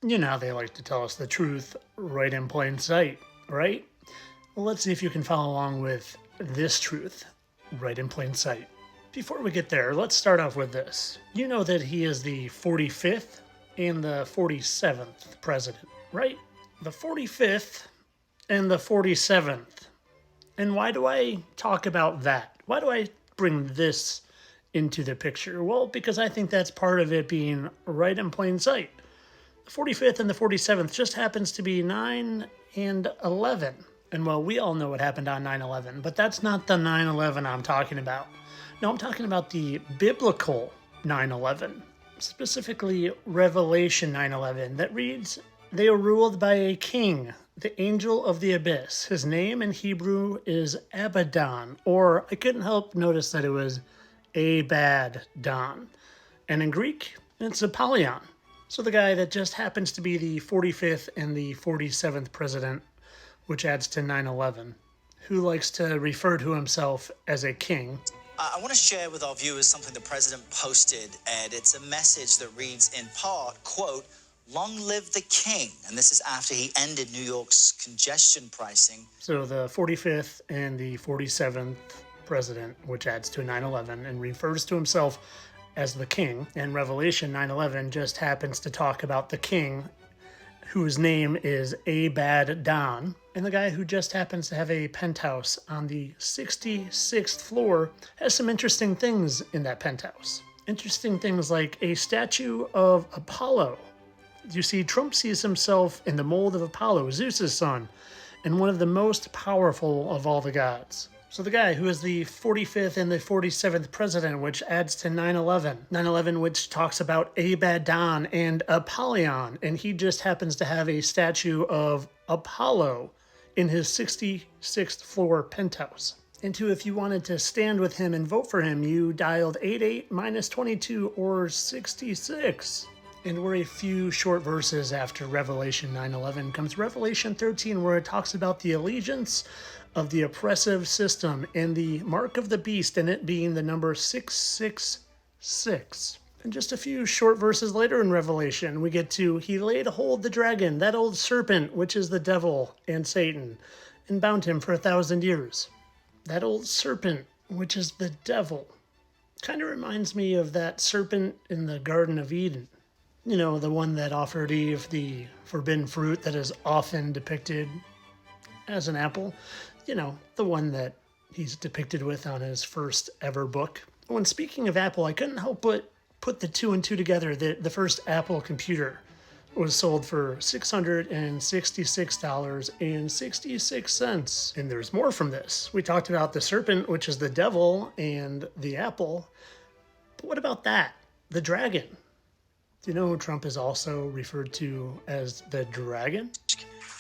You know how they like to tell us the truth right in plain sight, right? Well, let's see if you can follow along with this truth right in plain sight. Before we get there, let's start off with this. You know that he is the 45th and the 47th president, right? The 45th and the 47th. And why do I talk about that? Why do I bring this into the picture? Well, because I think that's part of it being right in plain sight. The 45th and the 47th just happens to be 9 and 11. And well, we all know what happened on 9/11, but that's not the 9/11 I'm talking about. No, I'm talking about the biblical 9/11, specifically Revelation 9/11, that reads, "They are ruled by a king, the angel of the abyss. His name in Hebrew is Abaddon," or I couldn't help notice that it was Abaddon. And in Greek, it's Apollyon. So the guy that just happens to be the 45th and the 47th president, which adds to 9/11, who likes to refer to himself as a king. I want to share with our viewers something the president posted, Ed. It's a message that reads in part, quote, "Long live the king." And this is after he ended New York's congestion pricing. So the 45th and the 47th president, which adds to 9/11 and refers to himself as the king. And Revelation 9/11 just happens to talk about the king, whose name is Abaddon, and the guy who just happens to have a penthouse on the 66th floor has some interesting things in that penthouse. Interesting things like a statue of Apollo. You see, Trump sees himself in the mold of Apollo, Zeus's son, and one of the most powerful of all the gods. So the guy who is the 45th and the 47th president, which adds to 9/11. 9/11, which talks about Abaddon and Apollyon, and he just happens to have a statue of Apollo in his 66th floor penthouse. And two, if you wanted to stand with him and vote for him, you dialed 88-22 or 66. And we're a few short verses after Revelation 9/11 comes Revelation 13, where it talks about the allegiance of the oppressive system and the mark of the beast, and it being the number 666. And just a few short verses later in Revelation, we get to, "He laid hold the dragon, that old serpent, which is the devil and Satan, and bound him for 1,000 years. That old serpent, which is the devil, kind of reminds me of that serpent in the Garden of Eden. You know, the one that offered Eve the forbidden fruit that is often depicted as an apple. You know, the one that he's depicted with on his first ever book. When speaking of Apple, I couldn't help but put the two and two together. The first Apple computer was sold for $666.66. And there's more from this. We talked about the serpent, which is the devil, and the apple. But what about that? The dragon. Do you know who Trump is also referred to as the dragon?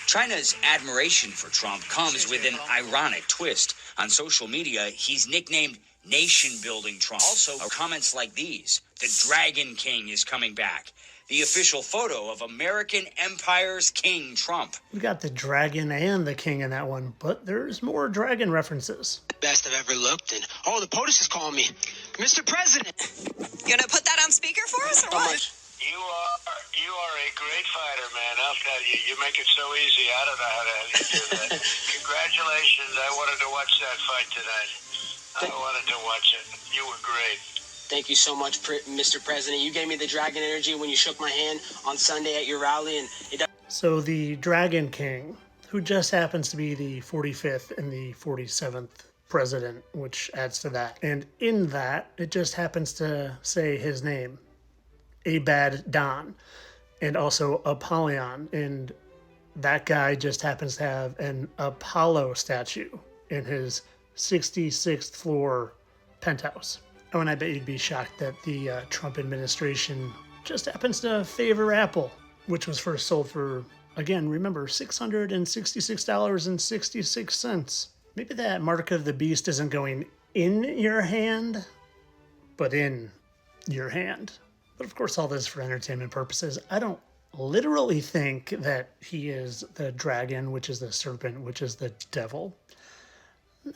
China's admiration for Trump comes with an ironic twist. On social media, he's nicknamed Nation-Building Trump. Also, comments like these: "The Dragon King is coming back." The official photo of American Empire's King Trump. We got the dragon and the king in that one, but there's more dragon references. Best I've ever looked, and the POTUS is calling me. Mr. President! You gonna put that on speaker for us, or what? You are a great fighter, man. I'll tell you. You make it so easy. I don't know how the hell you do that. Congratulations. I wanted to watch that fight tonight. I wanted to watch it. You were great. Thank you so much, Mr. President. You gave me the dragon energy when you shook my hand on Sunday at your rally, and So the Dragon King, who just happens to be the 45th and the 47th president, which adds to that. And in that, it just happens to say his name, Abaddon, and also Apollyon. And that guy just happens to have an Apollo statue in his 66th floor penthouse. Oh, and I bet you'd be shocked that the Trump administration just happens to favor Apple, which was first sold for, again, remember, $666.66. Maybe that mark of the beast isn't going in your hand, but in your hand. But of course, all this for entertainment purposes. I don't literally think that he is the dragon, which is the serpent, which is the devil.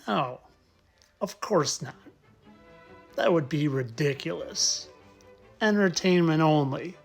No, of course not. That would be ridiculous. Entertainment only.